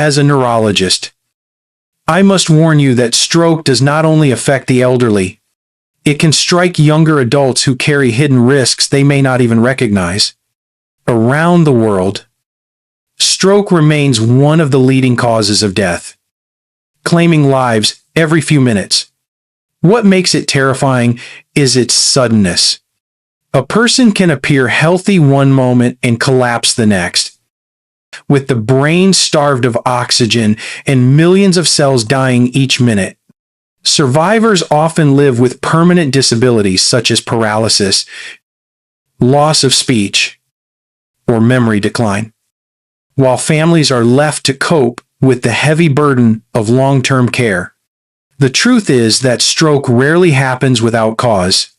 As a neurologist, I must warn you that stroke does not only affect the elderly. It can strike younger adults who carry hidden risks they may not even recognize. Around the world, stroke remains one of the leading causes of death, claiming lives every few minutes. What makes it terrifying is its suddenness. A person can appear healthy one moment and collapse the next, with the brain starved of oxygen and millions of cells dying each minute. Survivors often live with permanent disabilities such as paralysis, loss of speech, or memory decline, while families are left to cope with the heavy burden of long-term care. The truth is that stroke rarely happens without cause.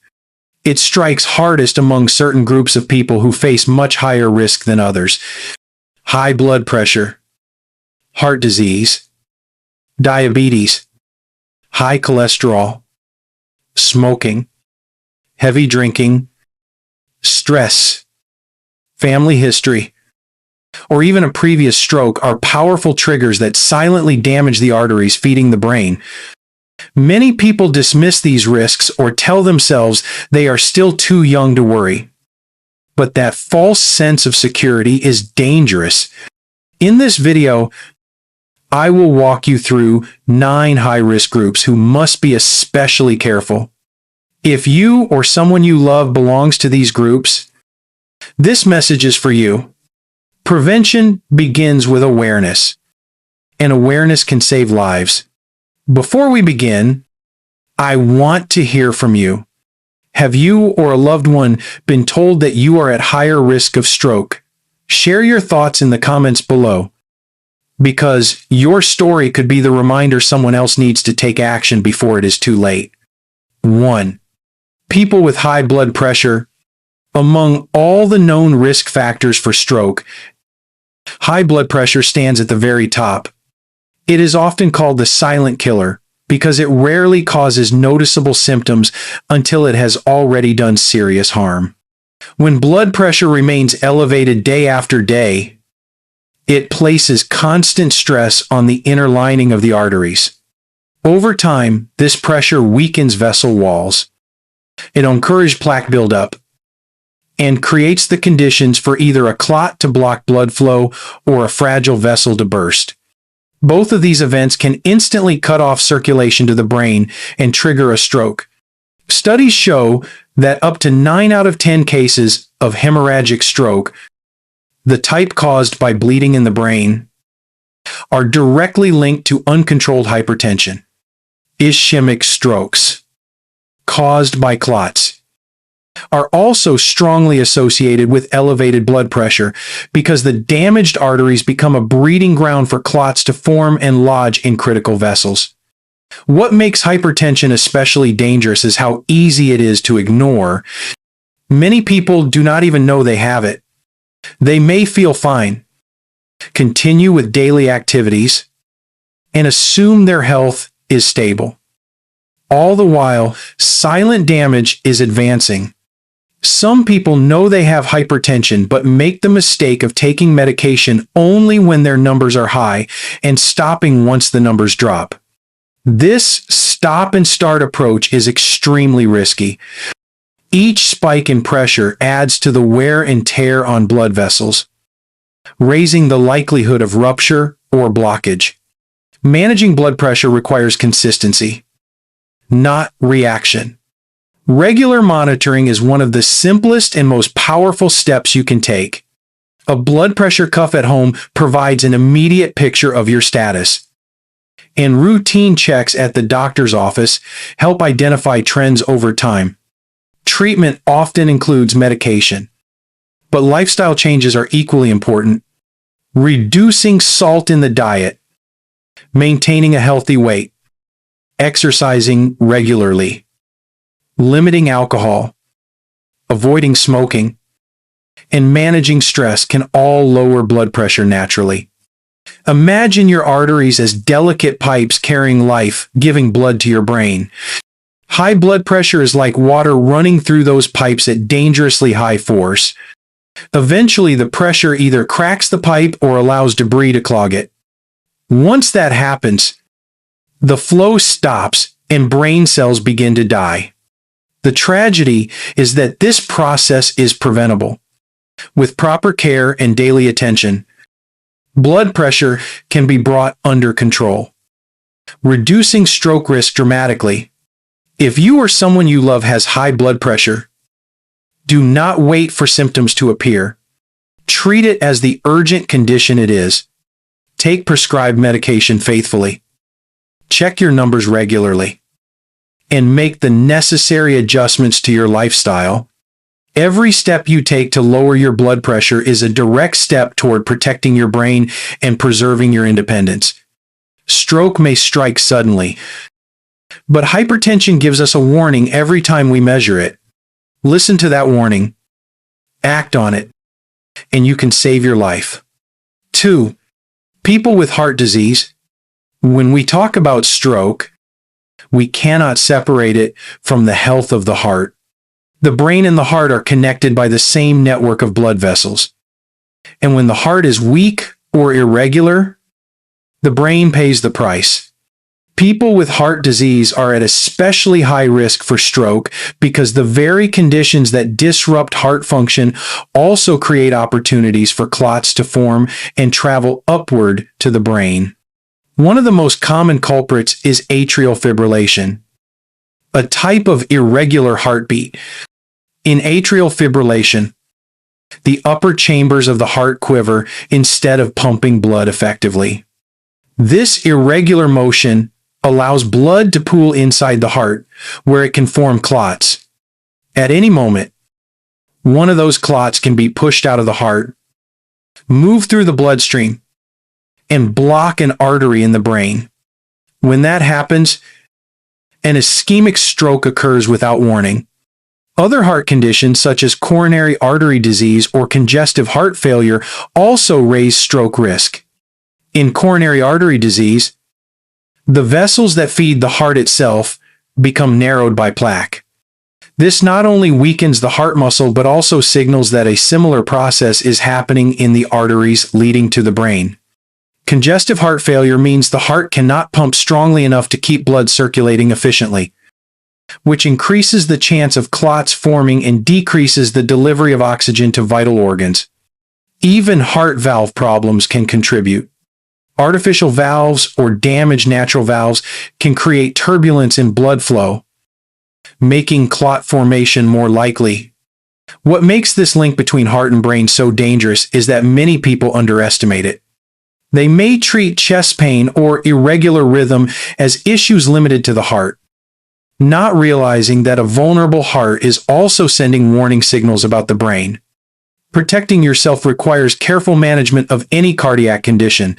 It strikes hardest among certain groups of people who face much higher risk than others. High blood pressure, heart disease, diabetes, high cholesterol, smoking, heavy drinking, stress, family history, or even a previous stroke are powerful triggers that silently damage the arteries feeding the brain. Many people dismiss these risks or tell themselves they are still too young to worry. But that false sense of security is dangerous. In this video, I will walk you through 9 high-risk groups who must be especially careful. If you or someone you love belongs to these groups, this message is for you. Prevention begins with awareness, and awareness can save lives. Before we begin, I want to hear from you. Have you or a loved one been told that you are at higher risk of stroke? Share your thoughts in the comments below, because your story could be the reminder someone else needs to take action before it is too late. 1. People with high blood pressure. Among all the known risk factors for stroke, high blood pressure stands at the very top. It is often called the silent killer because it rarely causes noticeable symptoms until it has already done serious harm. When blood pressure remains elevated day after day, it places constant stress on the inner lining of the arteries. Over time, this pressure weakens vessel walls. It encourages plaque buildup and creates the conditions for either a clot to block blood flow or a fragile vessel to burst. Both of these events can instantly cut off circulation to the brain and trigger a stroke. Studies show that up to 9 out of 10 cases of hemorrhagic stroke, the type caused by bleeding in the brain, are directly linked to uncontrolled hypertension. Ischemic strokes, caused by clots, are also strongly associated with elevated blood pressure because the damaged arteries become a breeding ground for clots to form and lodge in critical vessels. What makes hypertension especially dangerous is how easy it is to ignore. Many people do not even know they have it. They may feel fine, continue with daily activities, and assume their health is stable. All the while, silent damage is advancing. Some people know they have hypertension but make the mistake of taking medication only when their numbers are high and stopping once the numbers drop. This stop and start approach is extremely risky. Each spike in pressure adds to the wear and tear on blood vessels, raising the likelihood of rupture or blockage. Managing blood pressure requires consistency, not reaction. Regular monitoring is one of the simplest and most powerful steps you can take. A blood pressure cuff at home provides an immediate picture of your status, and routine checks at the doctor's office help identify trends over time. Treatment often includes medication, but lifestyle changes are equally important. Reducing salt in the diet, maintaining a healthy weight, exercising regularly, limiting alcohol, avoiding smoking, and managing stress can all lower blood pressure naturally. Imagine your arteries as delicate pipes carrying life, giving blood to your brain. High blood pressure is like water running through those pipes at dangerously high force. Eventually, the pressure either cracks the pipe or allows debris to clog it. Once that happens, the flow stops and brain cells begin to die. The tragedy is that this process is preventable. With proper care and daily attention, blood pressure can be brought under control, reducing stroke risk dramatically. If you or someone you love has high blood pressure, do not wait for symptoms to appear. Treat it as the urgent condition it is. Take prescribed medication faithfully. Check your numbers regularly, and make the necessary adjustments to your lifestyle. Every step you take to lower your blood pressure is a direct step toward protecting your brain and preserving your independence. Stroke may strike suddenly, but hypertension gives us a warning every time we measure it. Listen to that warning, act on it, and you can save your life. 2. People with heart disease. When we talk about stroke, we cannot separate it from the health of the heart. The brain and the heart are connected by the same network of blood vessels. And when the heart is weak or irregular, the brain pays the price. People with heart disease are at especially high risk for stroke because the very conditions that disrupt heart function also create opportunities for clots to form and travel upward to the brain. One of the most common culprits is atrial fibrillation, a type of irregular heartbeat. In atrial fibrillation, the upper chambers of the heart quiver instead of pumping blood effectively. This irregular motion allows blood to pool inside the heart, where it can form clots. At any moment, one of those clots can be pushed out of the heart, move through the bloodstream, and block an artery in the brain. When that happens, an ischemic stroke occurs without warning. Other heart conditions such as coronary artery disease or congestive heart failure also raise stroke risk. In coronary artery disease, the vessels that feed the heart itself become narrowed by plaque. This not only weakens the heart muscle but also signals that a similar process is happening in the arteries leading to the brain. Congestive heart failure means the heart cannot pump strongly enough to keep blood circulating efficiently, which increases the chance of clots forming and decreases the delivery of oxygen to vital organs. Even heart valve problems can contribute. Artificial valves or damaged natural valves can create turbulence in blood flow, making clot formation more likely. What makes this link between heart and brain so dangerous is that many people underestimate it. They may treat chest pain or irregular rhythm as issues limited to the heart, not realizing that a vulnerable heart is also sending warning signals about the brain. Protecting yourself requires careful management of any cardiac condition.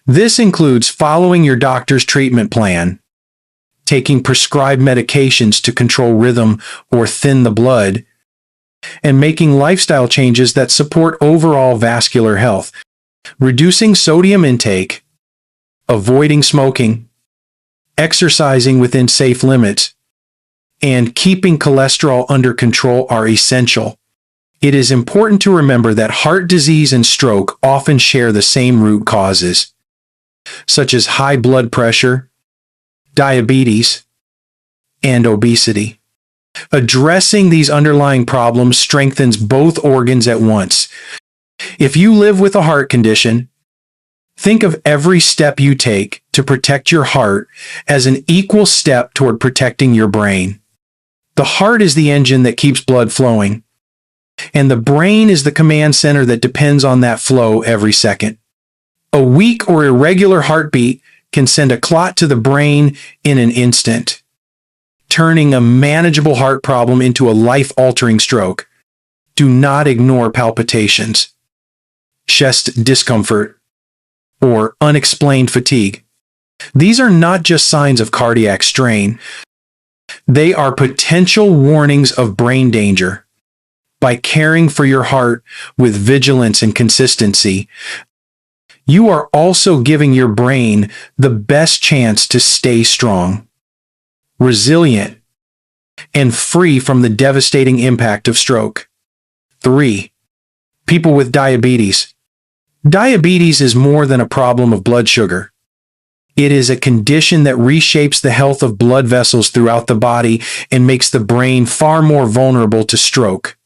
This includes following your doctor's treatment plan, taking prescribed medications to control rhythm or thin the blood, and making lifestyle changes that support overall vascular health. Reducing sodium intake, avoiding smoking, exercising within safe limits, and keeping cholesterol under control are essential. It is important to remember that heart disease and stroke often share the same root causes, such as high blood pressure, diabetes, and obesity. Addressing these underlying problems strengthens both organs at once. If you live with a heart condition, think of every step you take to protect your heart as an equal step toward protecting your brain. The heart is the engine that keeps blood flowing, and the brain is the command center that depends on that flow every second. A weak or irregular heartbeat can send a clot to the brain in an instant, turning a manageable heart problem into a life-altering stroke. Do not ignore palpitations, chest discomfort, or unexplained fatigue. These are not just signs of cardiac strain. They are potential warnings of brain danger. By caring for your heart with vigilance and consistency, you are also giving your brain the best chance to stay strong, resilient, and free from the devastating impact of stroke. 3. People with diabetes. Diabetes is more than a problem of blood sugar. It is a condition that reshapes the health of blood vessels throughout the body and makes the brain far more vulnerable to stroke.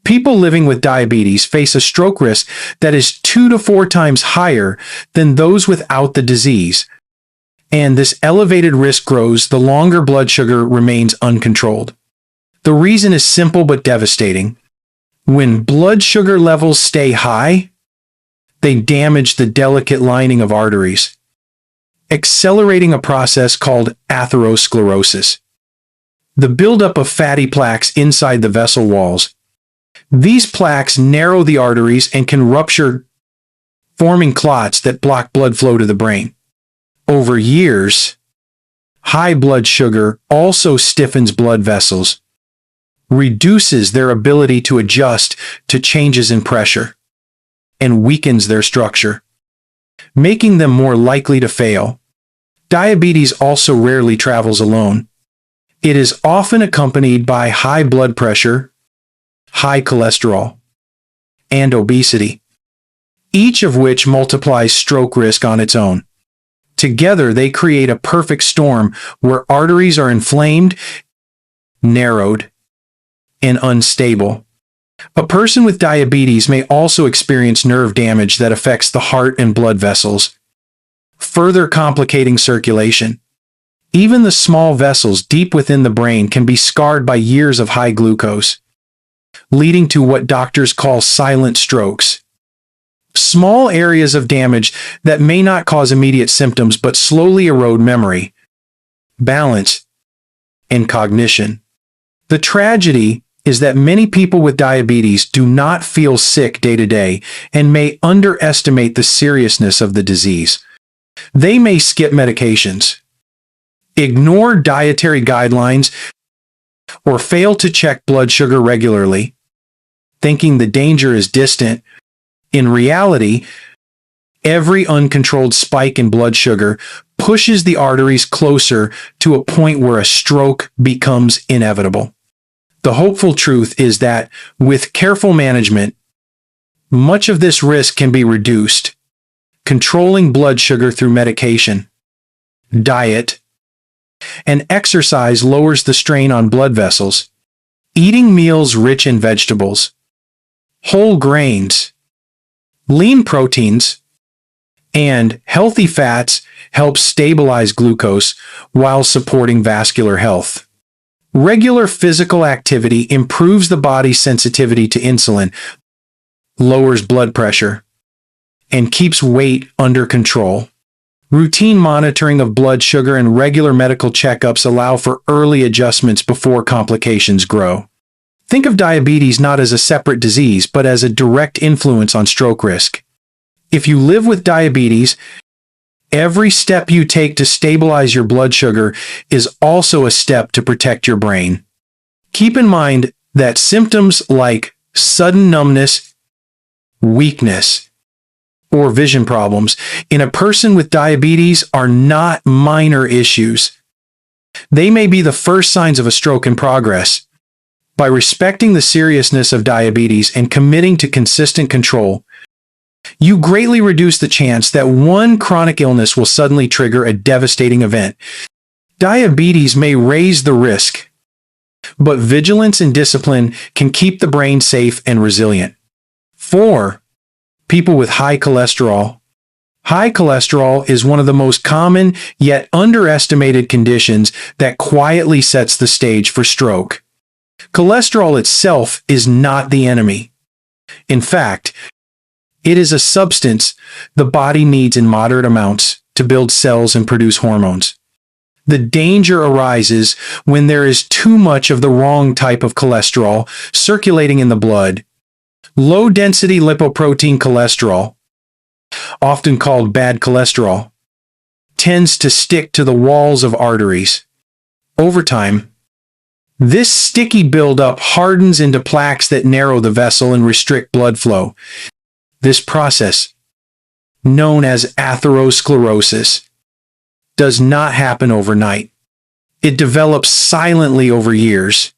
People living with diabetes face a stroke risk that is 2 to 4 times higher than those without the disease. And this elevated risk grows the longer blood sugar remains uncontrolled. The reason is simple but devastating. When blood sugar levels stay high, they damage the delicate lining of arteries, accelerating a process called atherosclerosis, the buildup of fatty plaques inside the vessel walls. These plaques narrow the arteries and can rupture, forming clots that block blood flow to the brain. Over years, high blood sugar also stiffens blood vessels, reduces their ability to adjust to changes in pressure, and weakens their structure, making them more likely to fail. Diabetes also rarely travels alone. It is often accompanied by high blood pressure, high cholesterol, and obesity, each of which multiplies stroke risk on its own. Together, they create a perfect storm where arteries are inflamed, narrowed, and unstable. A person with diabetes may also experience nerve damage that affects the heart and blood vessels, further complicating circulation. Even the small vessels deep within the brain can be scarred by years of high glucose, leading to what doctors call silent strokes. Small areas of damage that may not cause immediate symptoms but slowly erode memory, balance, and cognition. The tragedy is that many people with diabetes do not feel sick day to day and may underestimate the seriousness of the disease. They may skip medications, ignore dietary guidelines, or fail to check blood sugar regularly, thinking the danger is distant. In reality, every uncontrolled spike in blood sugar pushes the arteries closer to a point where a stroke becomes inevitable. The hopeful truth is that, with careful management, much of this risk can be reduced. Controlling blood sugar through medication, diet, and exercise lowers the strain on blood vessels. Eating meals rich in vegetables, whole grains, lean proteins, and healthy fats helps stabilize glucose while supporting vascular health. Regular physical activity improves the body's sensitivity to insulin, lowers blood pressure, and keeps weight under control. Routine monitoring of blood sugar and regular medical checkups allow for early adjustments before complications grow. Think of diabetes not as a separate disease, but as a direct influence on stroke risk. If you live with diabetes, every step you take to stabilize your blood sugar is also a step to protect your brain. Keep in mind that symptoms like sudden numbness, weakness, or vision problems in a person with diabetes are not minor issues. They may be the first signs of a stroke in progress. By respecting the seriousness of diabetes and committing to consistent control, you greatly reduce the chance that one chronic illness will suddenly trigger a devastating event. Diabetes may raise the risk, but vigilance and discipline can keep the brain safe and resilient. 4. People with high cholesterol. High cholesterol is one of the most common yet underestimated conditions that quietly sets the stage for stroke. Cholesterol itself is not the enemy. In fact, it is a substance the body needs in moderate amounts to build cells and produce hormones. The danger arises when there is too much of the wrong type of cholesterol circulating in the blood. Low-density lipoprotein cholesterol, often called bad cholesterol, tends to stick to the walls of arteries. Over time, this sticky buildup hardens into plaques that narrow the vessel and restrict blood flow. This process, known as atherosclerosis, does not happen overnight. It develops silently over years,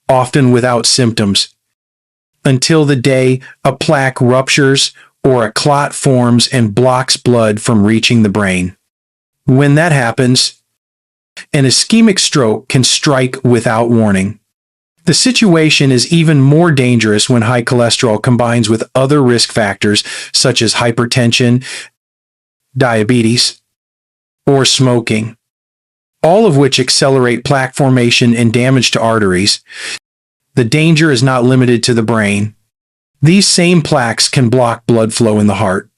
often without symptoms, until the day a plaque ruptures or a clot forms and blocks blood from reaching the brain. When that happens, an ischemic stroke can strike without warning. The situation is even more dangerous when high cholesterol combines with other risk factors such as hypertension, diabetes, or smoking, all of which accelerate plaque formation and damage to arteries. The danger is not limited to the brain. These same plaques can block blood flow in the heart,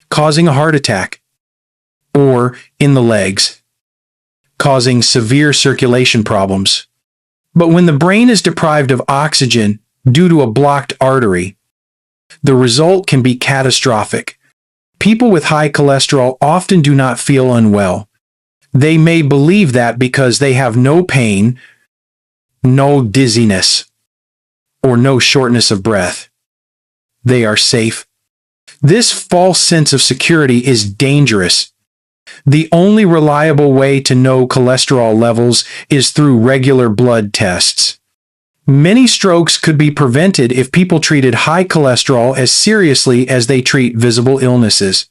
causing a heart attack, or in the legs, causing severe circulation problems. But when the brain is deprived of oxygen due to a blocked artery, the result can be catastrophic. People with high cholesterol often do not feel unwell. They may believe that because they have no pain, no dizziness, or no shortness of breath, they are safe. This false sense of security is dangerous. The only reliable way to know cholesterol levels is through regular blood tests. Many strokes could be prevented if people treated high cholesterol as seriously as they treat visible illnesses.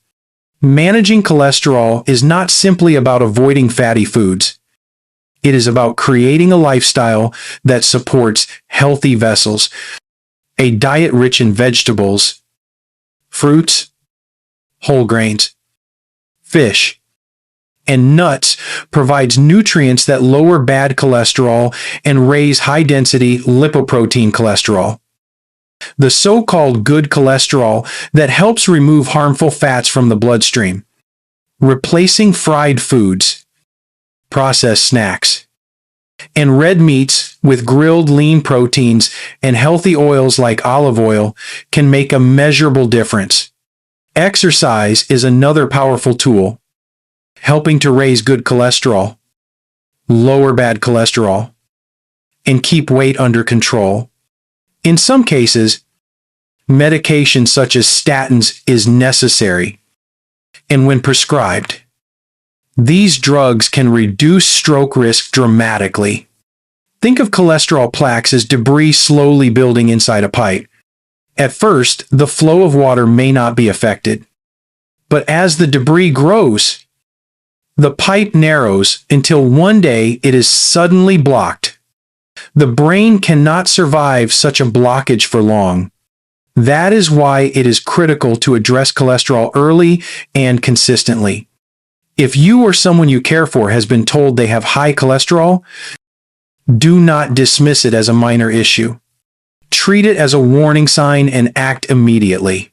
Managing cholesterol is not simply about avoiding fatty foods. It is about creating a lifestyle that supports healthy vessels. A diet rich in vegetables, fruits, whole grains, fish, and nuts provides nutrients that lower bad cholesterol and raise high-density lipoprotein cholesterol, the so-called good cholesterol that helps remove harmful fats from the bloodstream. Replacing fried foods, processed snacks, and red meats with grilled lean proteins and healthy oils like olive oil can make a measurable difference. Exercise is another powerful tool, helping to raise good cholesterol, lower bad cholesterol, and keep weight under control. In some cases, medication such as statins is necessary, and when prescribed, these drugs can reduce stroke risk dramatically. Think of cholesterol plaques as debris slowly building inside a pipe. At first, the flow of water may not be affected, but as the debris grows, the pipe narrows until one day it is suddenly blocked. The brain cannot survive such a blockage for long. That is why it is critical to address cholesterol early and consistently. If you or someone you care for has been told they have high cholesterol, do not dismiss it as a minor issue. Treat it as a warning sign and act immediately.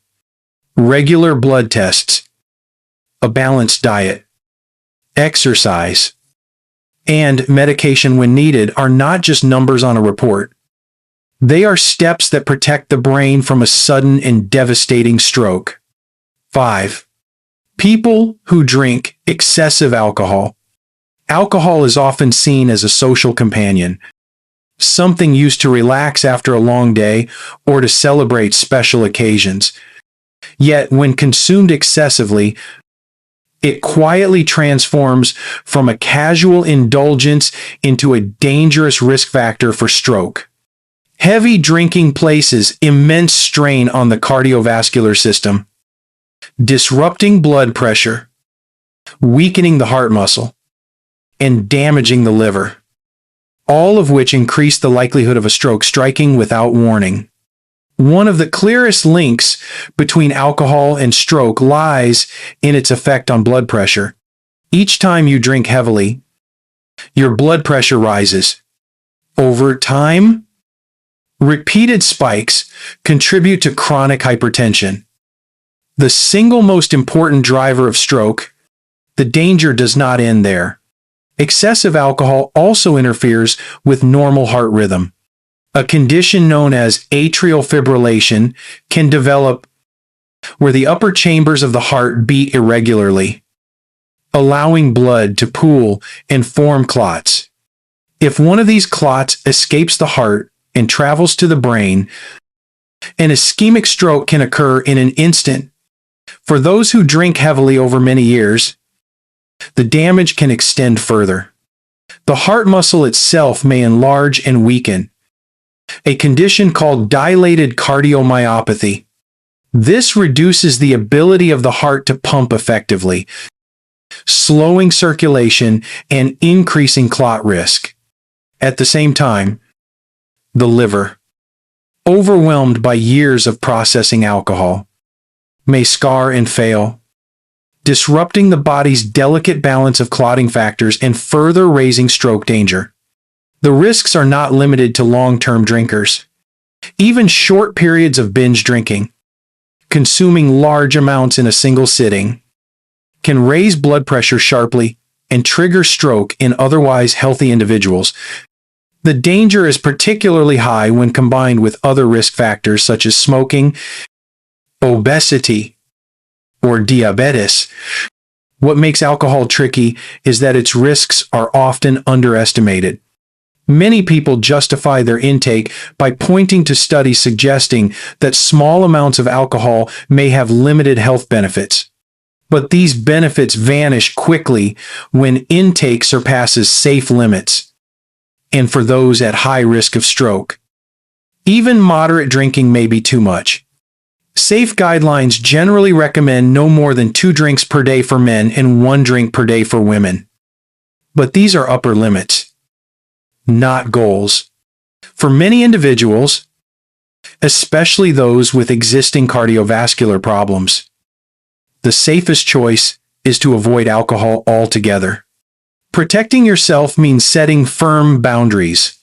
Regular blood tests, a balanced diet, exercise, and medication when needed are not just numbers on a report. They are steps that protect the brain from a sudden and devastating stroke. 5. People who drink excessive alcohol. Alcohol is often seen as a social companion, something used to relax after a long day or to celebrate special occasions. Yet, when consumed excessively, it quietly transforms from a casual indulgence into a dangerous risk factor for stroke. Heavy drinking places immense strain on the cardiovascular system, disrupting blood pressure, weakening the heart muscle, and damaging the liver, all of which increase the likelihood of a stroke striking without warning. One of the clearest links between alcohol and stroke lies in its effect on blood pressure. Each time you drink heavily, your blood pressure rises. Over time, repeated spikes contribute to chronic hypertension. The single most important driver of stroke, the danger does not end there. Excessive alcohol also interferes with normal heart rhythm. A condition known as atrial fibrillation can develop where the upper chambers of the heart beat irregularly, allowing blood to pool and form clots. If one of these clots escapes the heart and travels to the brain, an ischemic stroke can occur in an instant. For those who drink heavily over many years, the damage can extend further. The heart muscle itself may enlarge and weaken, a condition called dilated cardiomyopathy. This reduces the ability of the heart to pump effectively, slowing circulation and increasing clot risk. At the same time, the liver, overwhelmed by years of processing alcohol, may scar and fail, disrupting the body's delicate balance of clotting factors and further raising stroke danger. The risks are not limited to long-term drinkers. Even short periods of binge drinking, consuming large amounts in a single sitting, can raise blood pressure sharply and trigger stroke in otherwise healthy individuals. The danger is particularly high when combined with other risk factors such as smoking, obesity, or diabetes. What makes alcohol tricky is that its risks are often underestimated. Many people justify their intake by pointing to studies suggesting that small amounts of alcohol may have limited health benefits. But these benefits vanish quickly when intake surpasses safe limits. And for those at high risk of stroke, even moderate drinking may be too much. Safe guidelines generally recommend no more than 2 drinks per day for men and 1 drink per day for women. But these are upper limits, not goals. For many individuals, especially those with existing cardiovascular problems, the safest choice is to avoid alcohol altogether. Protecting yourself means setting firm boundaries,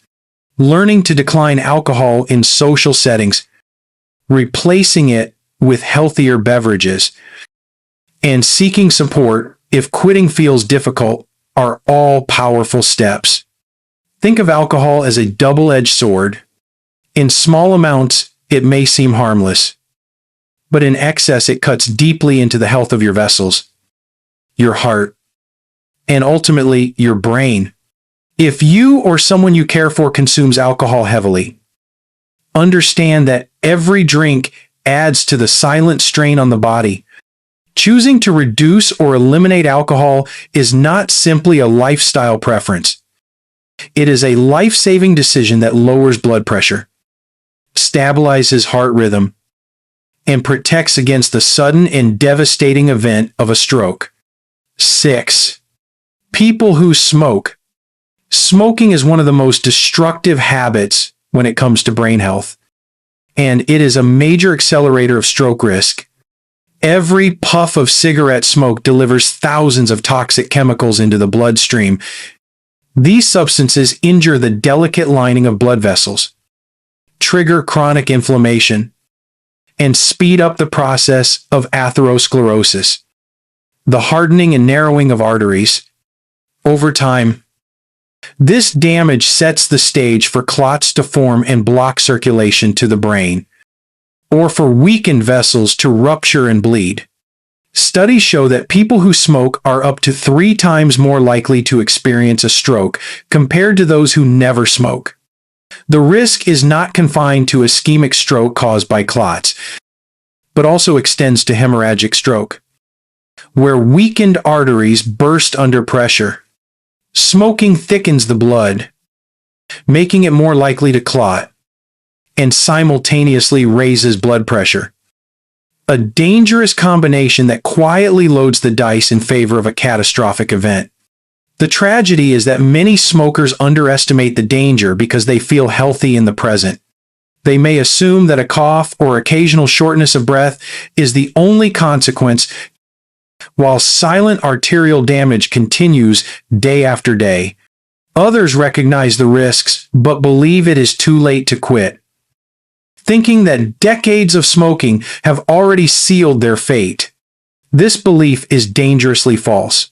learning to decline alcohol in social settings, replacing it with healthier beverages, and seeking support if quitting feels difficult are all powerful steps. Think of alcohol as a double-edged sword. In small amounts, it may seem harmless, but in excess it cuts deeply into the health of your vessels, your heart, and ultimately your brain. If you or someone you care for consumes alcohol heavily, understand that every drink adds to the silent strain on the body. Choosing to reduce or eliminate alcohol is not simply a lifestyle preference. It is a life-saving decision that lowers blood pressure, stabilizes heart rhythm, and protects against the sudden and devastating event of a stroke. 6. People who smoke. Smoking is one of the most destructive habits when it comes to brain health, and it is a major accelerator of stroke risk. Every puff of cigarette smoke delivers thousands of toxic chemicals into the bloodstream. These substances injure the delicate lining of blood vessels, trigger chronic inflammation, and speed up the process of atherosclerosis, the hardening and narrowing of arteries. Over time, this damage sets the stage for clots to form and block circulation to the brain, or for weakened vessels to rupture and bleed. Studies show that people who smoke are up to 3 times more likely to experience a stroke compared to those who never smoke. The risk is not confined to ischemic stroke caused by clots, but also extends to hemorrhagic stroke, where weakened arteries burst under pressure. Smoking thickens the blood, making it more likely to clot, and simultaneously raises blood pressure. A dangerous combination that quietly loads the dice in favor of a catastrophic event. The tragedy is that many smokers underestimate the danger because they feel healthy in the present. They may assume that a cough or occasional shortness of breath is the only consequence, while silent arterial damage continues day after day. Others recognize the risks but believe it is too late to quit, thinking that decades of smoking have already sealed their fate. This belief is dangerously false.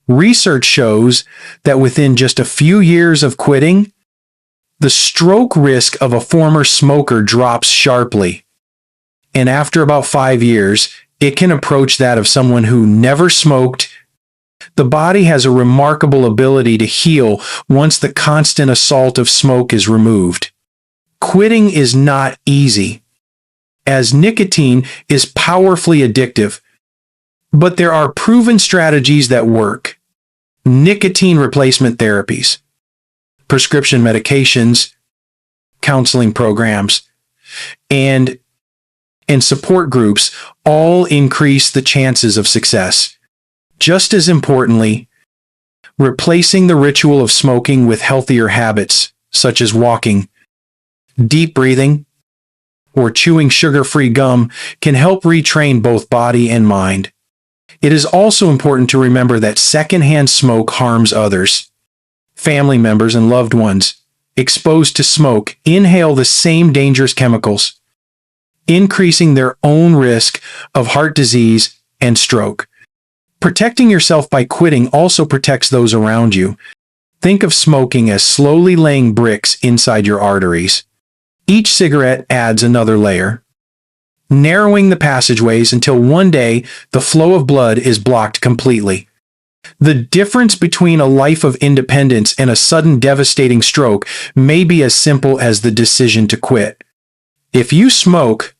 Research shows that within just a few years of quitting, the stroke risk of a former smoker drops sharply. And after about 5 years, it can approach that of someone who never smoked. The body has a remarkable ability to heal once the constant assault of smoke is removed. Quitting is not easy, as nicotine is powerfully addictive. But there are proven strategies that work. Nicotine replacement therapies, prescription medications, counseling programs, and and support groups all increase the chances of success. Just as importantly, replacing the ritual of smoking with healthier habits, such as walking, deep breathing, or chewing sugar-free gum, can help retrain both body and mind. It is also important to remember that secondhand smoke harms others. Family members and loved ones exposed to smoke inhale the same dangerous chemicals, increasing their own risk of heart disease and stroke. Protecting yourself by quitting also protects those around you. Think of smoking as slowly laying bricks inside your arteries. Each cigarette adds another layer, narrowing the passageways until one day the flow of blood is blocked completely. The difference between a life of independence and a sudden devastating stroke may be as simple as the decision to quit. If you smoke,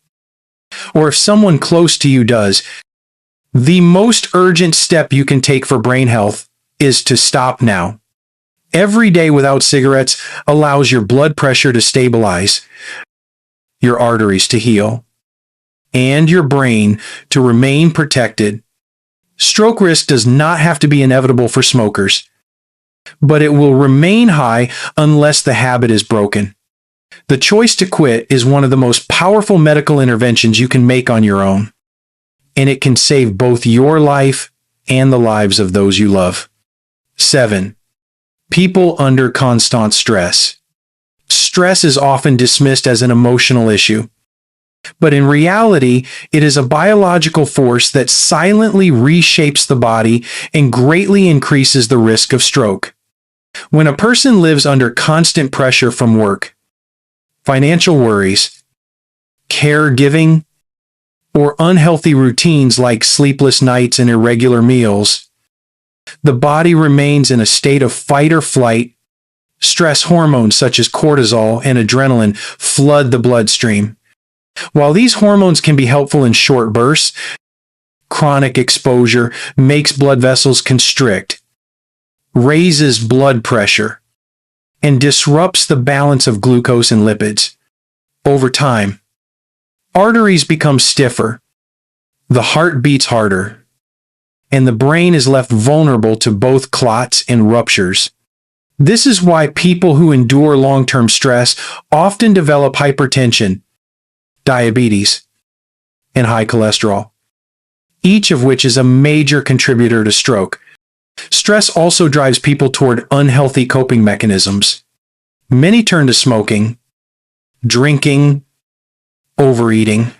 or if someone close to you does, the most urgent step you can take for brain health is to stop now. Every day without cigarettes allows your blood pressure to stabilize, your arteries to heal, and your brain to remain protected. Stroke risk does not have to be inevitable for smokers, but it will remain high unless the habit is broken. The choice to quit is one of the most powerful medical interventions you can make on your own, and it can save both your life and the lives of those you love. 7. People under constant stress. Stress is often dismissed as an emotional issue, but in reality, it is a biological force that silently reshapes the body and greatly increases the risk of stroke. When a person lives under constant pressure from work, financial worries, caregiving, or unhealthy routines like sleepless nights and irregular meals, the body remains in a state of fight or flight. Stress hormones such as cortisol and adrenaline flood the bloodstream. While these hormones can be helpful in short bursts, chronic exposure makes blood vessels constrict, raises blood pressure, and disrupts the balance of glucose and lipids. Over time, arteries become stiffer, the heart beats harder, and the brain is left vulnerable to both clots and ruptures. This is why people who endure long-term stress often develop hypertension, diabetes, and high cholesterol, each of which is a major contributor to stroke. Stress also drives people toward unhealthy coping mechanisms. Many turn to smoking, drinking, overeating,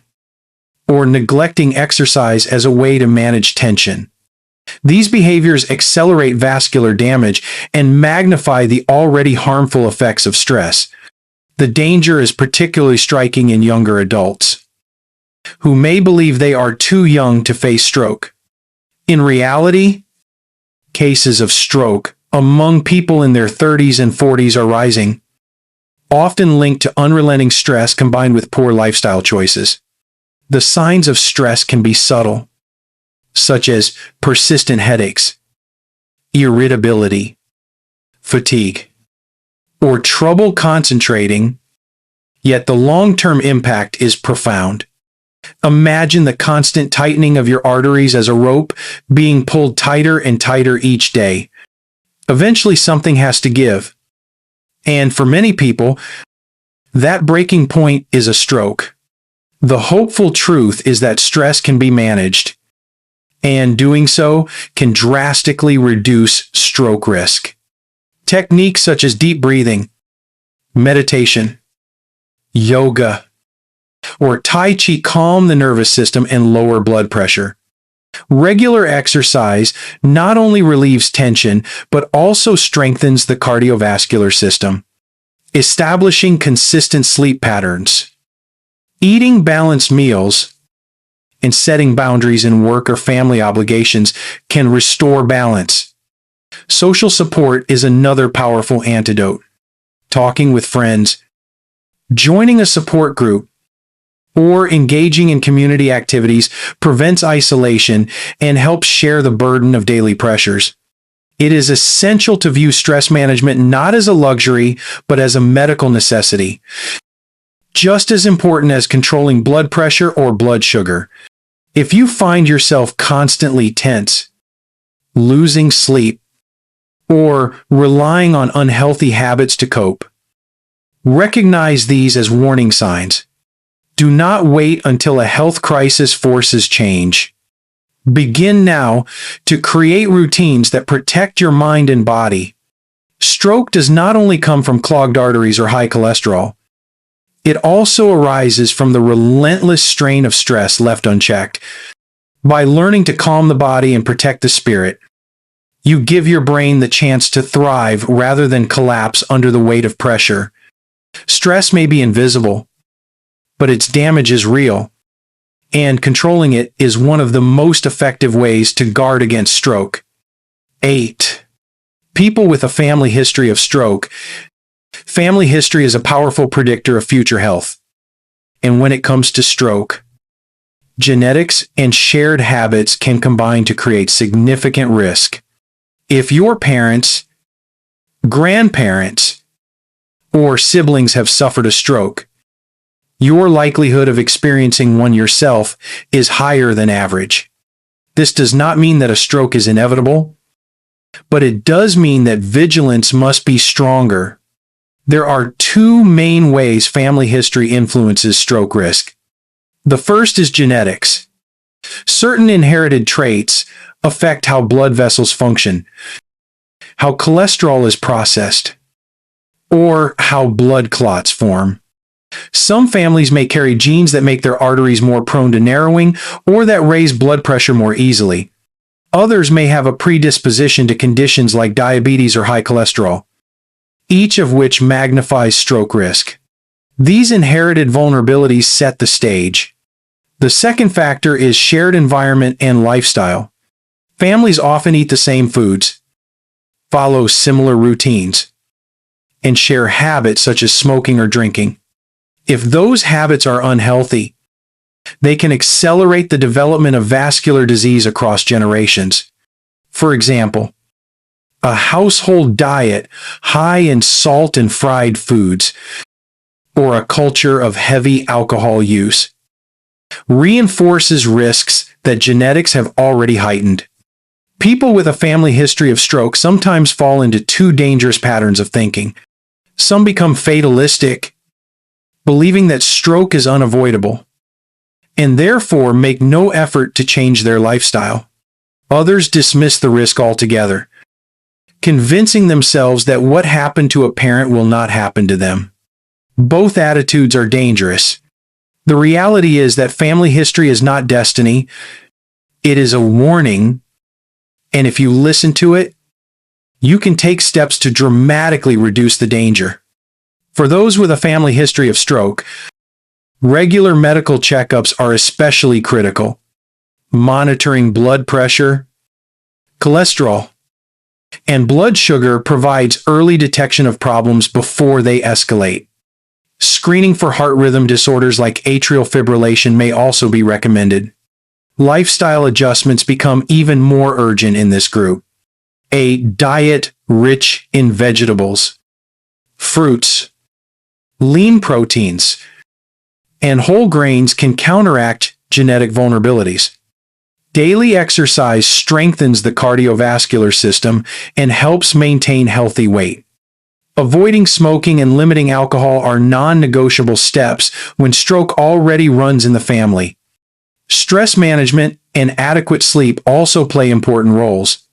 or neglecting exercise as a way to manage tension. These behaviors accelerate vascular damage and magnify the already harmful effects of stress. The danger is particularly striking in younger adults, who may believe they are too young to face stroke. In reality, cases of stroke among people in their 30s and 40s are rising, often linked to unrelenting stress combined with poor lifestyle choices. The signs of stress can be subtle, such as persistent headaches, irritability, fatigue, or trouble concentrating, yet the long-term impact is profound. Imagine the constant tightening of your arteries as a rope being pulled tighter and tighter each day. Eventually something has to give. And for many people, that breaking point is a stroke. The hopeful truth is that stress can be managed, and doing so can drastically reduce stroke risk. Techniques such as deep breathing, meditation, yoga, or Tai Chi calm the nervous system and lower blood pressure. Regular exercise not only relieves tension, but also strengthens the cardiovascular system. Establishing consistent sleep patterns, eating balanced meals, and setting boundaries in work or family obligations can restore balance. Social support is another powerful antidote. Talking with friends, joining a support group, or engaging in community activities prevents isolation and helps share the burden of daily pressures. It is essential to view stress management not as a luxury, but as a medical necessity. just as important as controlling blood pressure or blood sugar. If you find yourself constantly tense, losing sleep, or relying on unhealthy habits to cope, recognize these as warning signs. Do not wait until a health crisis forces change. Begin now to create routines that protect your mind and body. Stroke does not only come from clogged arteries or high cholesterol. It also arises from the relentless strain of stress left unchecked. By learning to calm the body and protect the spirit, you give your brain the chance to thrive rather than collapse under the weight of pressure. Stress may be invisible, but its damage is real, and controlling it is one of the most effective ways to guard against stroke. 8. People with a family history of stroke. Family history is a powerful predictor of future health. And when it comes to stroke, genetics and shared habits can combine to create significant risk. If your parents, grandparents, or siblings have suffered a stroke, your likelihood of experiencing one yourself is higher than average. This does not mean that a stroke is inevitable, but it does mean that vigilance must be stronger. There are two main ways family history influences stroke risk. The first is genetics. Certain inherited traits affect how blood vessels function, how cholesterol is processed, or how blood clots form. Some families may carry genes that make their arteries more prone to narrowing or that raise blood pressure more easily. Others may have a predisposition to conditions like diabetes or high cholesterol, each of which magnifies stroke risk. These inherited vulnerabilities set the stage. The second factor is shared environment and lifestyle. Families often eat the same foods, follow similar routines, and share habits such as smoking or drinking. If those habits are unhealthy, they can accelerate the development of vascular disease across generations. For example, a household diet high in salt and fried foods, or a culture of heavy alcohol use, reinforces risks that genetics have already heightened. People with a family history of stroke sometimes fall into two dangerous patterns of thinking. Some become fatalistic, believing that stroke is unavoidable, and therefore make no effort to change their lifestyle. Others dismiss the risk altogether, convincing themselves that what happened to a parent will not happen to them. Both attitudes are dangerous. The reality is that family history is not destiny. It is a warning, and if you listen to it, you can take steps to dramatically reduce the danger. For those with a family history of stroke, regular medical checkups are especially critical. Monitoring blood pressure, cholesterol, and blood sugar provides early detection of problems before they escalate. Screening for heart rhythm disorders like atrial fibrillation may also be recommended. Lifestyle adjustments become even more urgent in this group. A diet rich in vegetables, fruits, lean proteins, and whole grains can counteract genetic vulnerabilities. Daily exercise strengthens the cardiovascular system and helps maintain healthy weight. Avoiding smoking and limiting alcohol are non-negotiable steps when stroke already runs in the family. Stress management and adequate sleep also play important roles.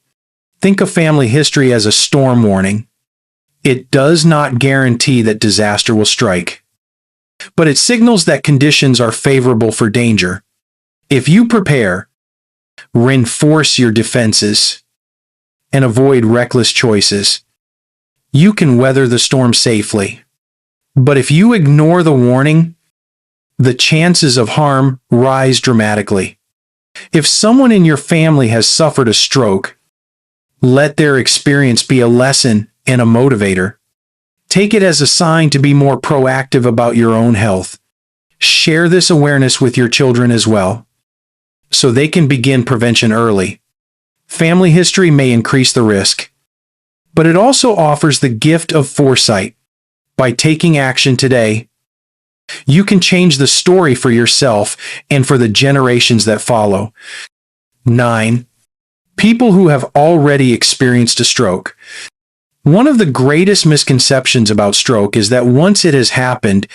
Think of family history as a storm warning. It does not guarantee that disaster will strike, but it signals that conditions are favorable for danger. If you prepare, reinforce your defenses, and avoid reckless choices, you can weather the storm safely. But if you ignore the warning, the chances of harm rise dramatically. If someone in your family has suffered a stroke, let their experience be a lesson and a motivator. Take it as a sign to be more proactive about your own health. Share this awareness with your children as well, so they can begin prevention early. Family history may increase the risk, but it also offers the gift of foresight. By taking action today, You can change the story for yourself and for the generations that follow. 9. People who have already experienced a stroke. One of the greatest misconceptions about stroke is that once it has happened,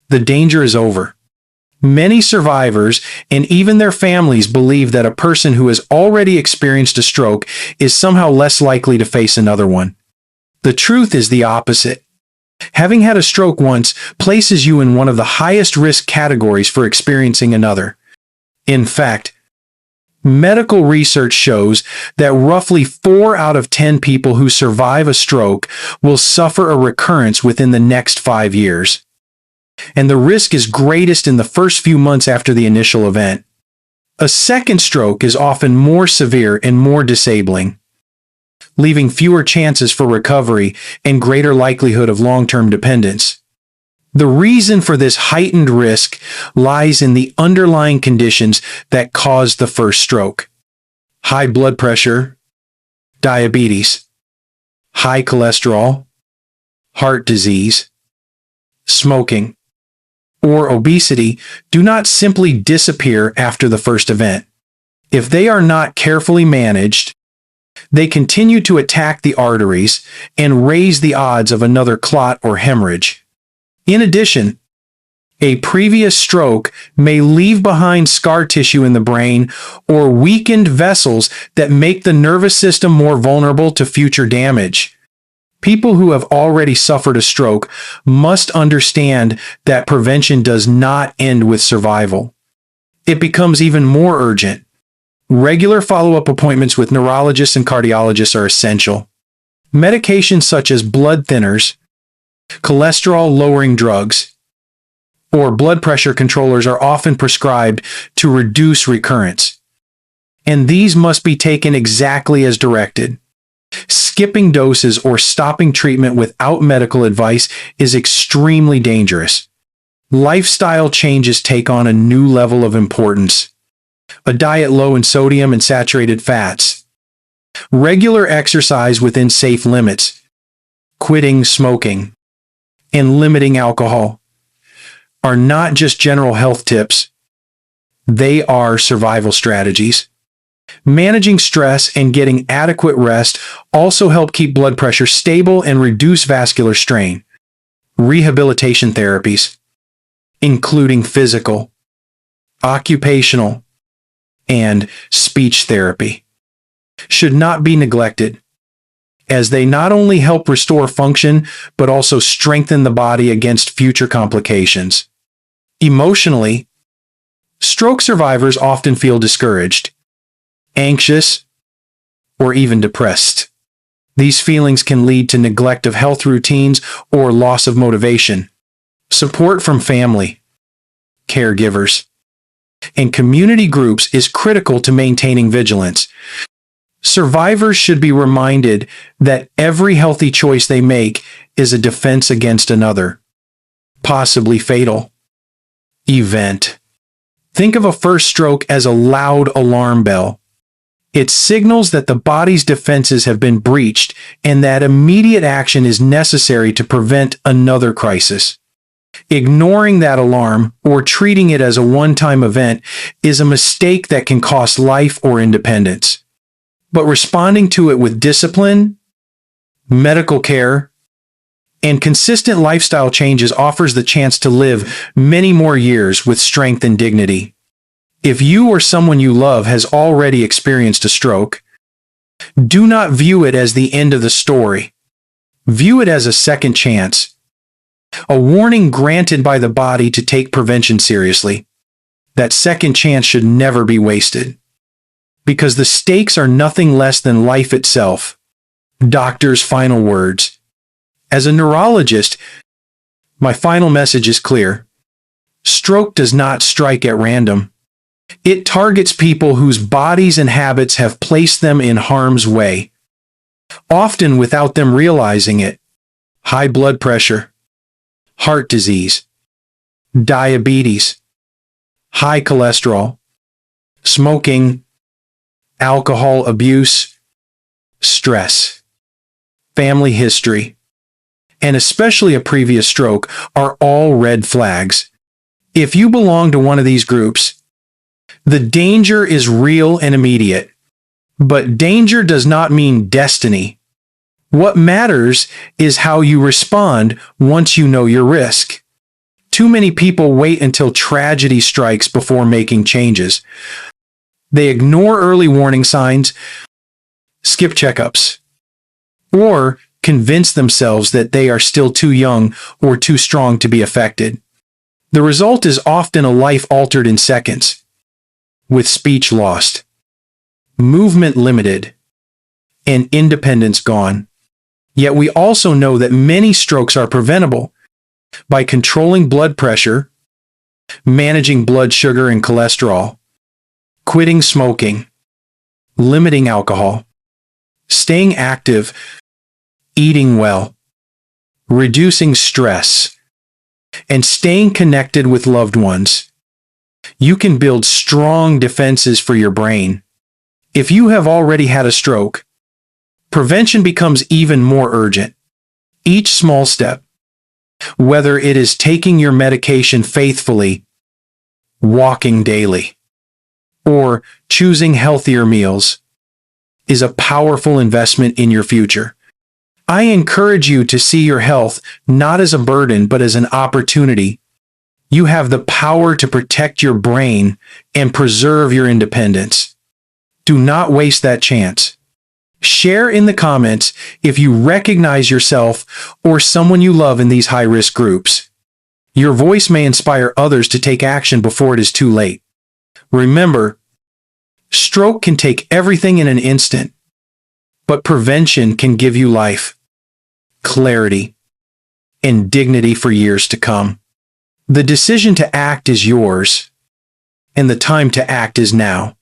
the danger is over. Many survivors and even their families believe that a person who has already experienced a stroke is somehow less likely to face another one. The truth is the opposite. Having had a stroke once places you in one of the highest risk categories for experiencing another. In fact, medical research shows that roughly 4 out of 10 people who survive a stroke will suffer a recurrence within the next 5 years. And the risk is greatest in the first few months after the initial event. A second stroke is often more severe and more disabling, leaving fewer chances for recovery and greater likelihood of long-term dependence. The reason for this heightened risk lies in the underlying conditions that caused the first stroke. High blood pressure, diabetes, high cholesterol, heart disease, smoking, or obesity do not simply disappear after the first event. If they are not carefully managed, they continue to attack the arteries and raise the odds of another clot or hemorrhage. In addition, a previous stroke may leave behind scar tissue in the brain or weakened vessels that make the nervous system more vulnerable to future damage. People who have already suffered a stroke must understand that prevention does not end with survival. It becomes even more urgent. Regular follow-up appointments with neurologists and cardiologists are essential. Medications such as blood thinners, cholesterol-lowering drugs, or blood pressure controllers are often prescribed to reduce recurrence. And these must be taken exactly as directed. Skipping doses or stopping treatment without medical advice is extremely dangerous. Lifestyle changes take on a new level of importance. A diet low in sodium and saturated fats, regular exercise within safe limits, quitting smoking, and limiting alcohol are not just general health tips. They are survival strategies. Managing stress and getting adequate rest also help keep blood pressure stable and reduce vascular strain. Rehabilitation therapies, including physical, occupational, and speech therapy, should not be neglected, as they not only help restore function, but also strengthen the body against future complications. Emotionally, stroke survivors often feel discouraged, anxious, or even depressed. These feelings can lead to neglect of health routines or loss of motivation. Support from family, caregivers, and community groups is critical to maintaining vigilance. Survivors should be reminded that every healthy choice they make is a defense against another, possibly fatal, event. Think of a first stroke as a loud alarm bell. It signals that the body's defenses have been breached and that immediate action is necessary to prevent another crisis. Ignoring that alarm or treating it as a one-time event is a mistake that can cost life or independence. But responding to it with discipline, medical care, and consistent lifestyle changes offers the chance to live many more years with strength and dignity. If you or someone you love has already experienced a stroke, do not view it as the end of the story. View it as a second chance, a warning granted by the body to take prevention seriously. That second chance should never be wasted, because the stakes are nothing less than life itself. Doctor's final words. As a neurologist, my final message is clear. Stroke does not strike at random. It targets people whose bodies and habits have placed them in harm's way, often without them realizing it. High blood pressure, heart disease, diabetes, high cholesterol, smoking, alcohol abuse, stress, family history, and especially a previous stroke, are all red flags. If you belong to one of these groups, the danger is real and immediate. But danger does not mean destiny. What matters is how you respond once you know your risk. Too many people wait until tragedy strikes before making changes. They ignore early warning signs, skip checkups, or convince themselves that they are still too young or too strong to be affected. The result is often a life altered in seconds, with speech lost, movement limited, and independence gone. Yet we also know that many strokes are preventable by controlling blood pressure, managing blood sugar and cholesterol, quitting smoking, limiting alcohol, staying active, eating well, reducing stress, and staying connected with loved ones. You can build strong defenses for your brain. If you have already had a stroke, prevention becomes even more urgent. Each small step, whether it is taking your medication faithfully, walking daily, or choosing healthier meals, is a powerful investment in your future. I encourage you to see your health not as a burden but as an opportunity. You have the power to protect your brain and preserve your independence. Do not waste that chance. Share in the comments if you recognize yourself or someone you love in these high-risk groups. Your voice may inspire others to take action before it is too late. Remember, stroke can take everything in an instant, but prevention can give you life, clarity, and dignity for years to come. The decision to act is yours, and the time to act is now.